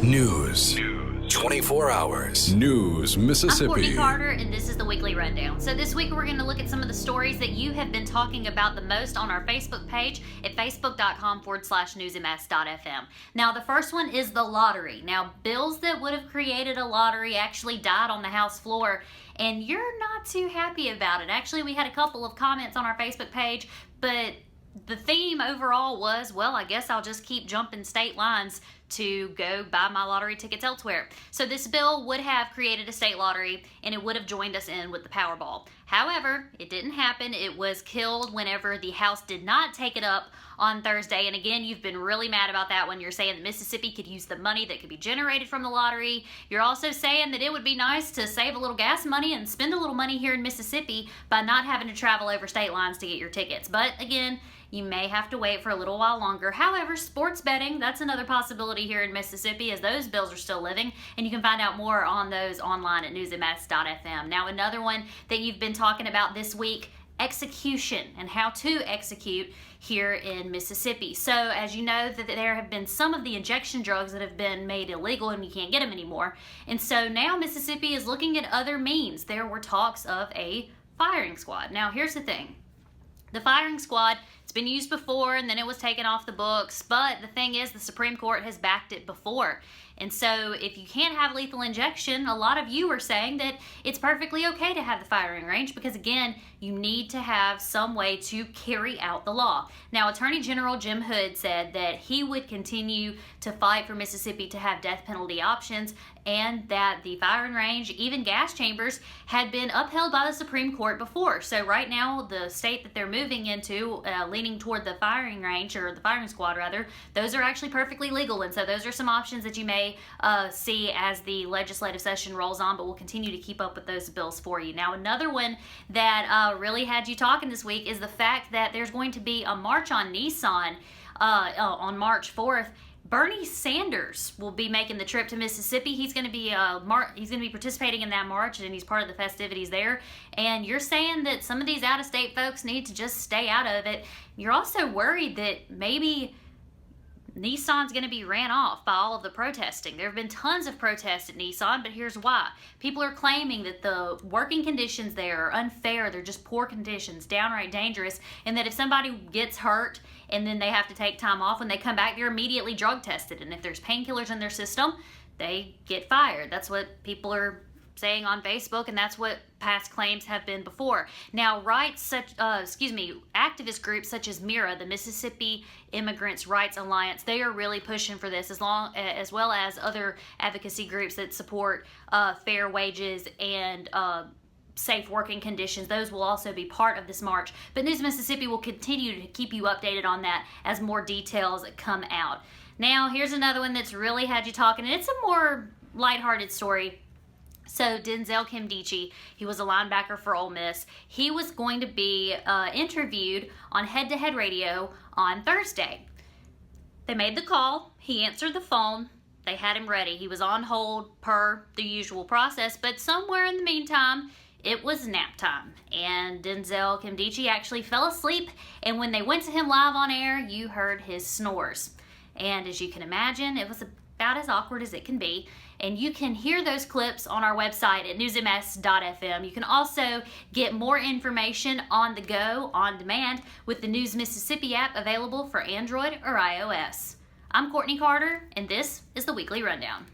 News. 24 hours. News, I'm Mississippi. Courtney Carter, and this is the Weekly Rundown. So this week we're going to look at some of the stories that you have been talking about the most on our Facebook page at facebook.com/newsms.fm. Now, the first one is the lottery. Now, bills that would have created a lottery actually died on the House floor, and you're not too happy about it. Actually, we had a couple of comments on our Facebook page, but the theme overall was, well, I guess I'll just keep jumping state lines to go buy my lottery tickets elsewhere. So this bill would have created a state lottery, and it would have joined us in with the Powerball. However, it didn't happen. It was killed whenever the House did not take it up on Thursday. And again, you've been really mad about that when you're saying that Mississippi could use the money that could be generated from the lottery. You're also saying that it would be nice to save a little gas money and spend a little money here in Mississippi by not having to travel over state lines to get your tickets. But again, you may have to wait for a little while longer. However, sports betting, that's another possibility here in Mississippi, as those bills are still living, and you can find out more on those online at newsms.fm. Now, another one that you've been talking about this week, execution and how to execute here in Mississippi. So as you know, that there have been some of the injection drugs that have been made illegal and you can't get them anymore. And so now Mississippi is looking at other means. There were talks of a firing squad. Now here's the thing. The firing squad, it's been used before and then it was taken off the books, but the thing is the Supreme Court has backed it before. And so if you can't have lethal injection, a lot of you are saying that it's perfectly okay to have the firing range because, again, you need to have some way to carry out the law. Now, Attorney General Jim Hood said that he would continue to fight for Mississippi to have death penalty options and that the firing range, even gas chambers, had been upheld by the Supreme Court before. So right now, the state that they're moving into, leaning toward the firing range, or the firing squad rather, those are actually perfectly legal. And so those are some options that you may see as the legislative session rolls on, but we'll continue to keep up with those bills for you. Now, another one that really had you talking this week is the fact that there's going to be a march on Nissan on March 4th. Bernie Sanders will be making the trip to Mississippi. He's going to be participating in that march, and he's part of the festivities there. And you're saying that some of these out-of-state folks need to just stay out of it. You're also worried that maybe Nissan's going to be ran off by all of the protesting. There have been tons of protests at Nissan, but here's why. People are claiming that the working conditions there are unfair. They're just poor conditions, downright dangerous, and that if somebody gets hurt and then they have to take time off, when they come back, they're immediately drug tested. And if there's painkillers in their system, they get fired. That's what people are saying on Facebook, and that's what past claims have been before. Now, activist groups such as MIRA, the Mississippi Immigrants' Rights Alliance, they are really pushing for this, as well as other advocacy groups that support fair wages and safe working conditions. Those will also be part of this march. But News Mississippi will continue to keep you updated on that as more details come out. Now, here's another one that's really had you talking, and it's a more lighthearted story. So Denzel Kimdichie, he was a linebacker for Ole Miss. He was going to be interviewed on Head to Head Radio on Thursday. They made the call. He answered the phone. They had him ready. He was on hold per the usual process, but somewhere in the meantime, it was nap time. And Denzel Kimdichie actually fell asleep, and when they went to him live on air, you heard his snores. And as you can imagine, it was about as awkward as it can be. And you can hear those clips on our website at newsms.fm. You can also get more information on the go, on demand, with the News Mississippi app available for Android or iOS. I'm Courtney Carter, and this is the Weekly Rundown.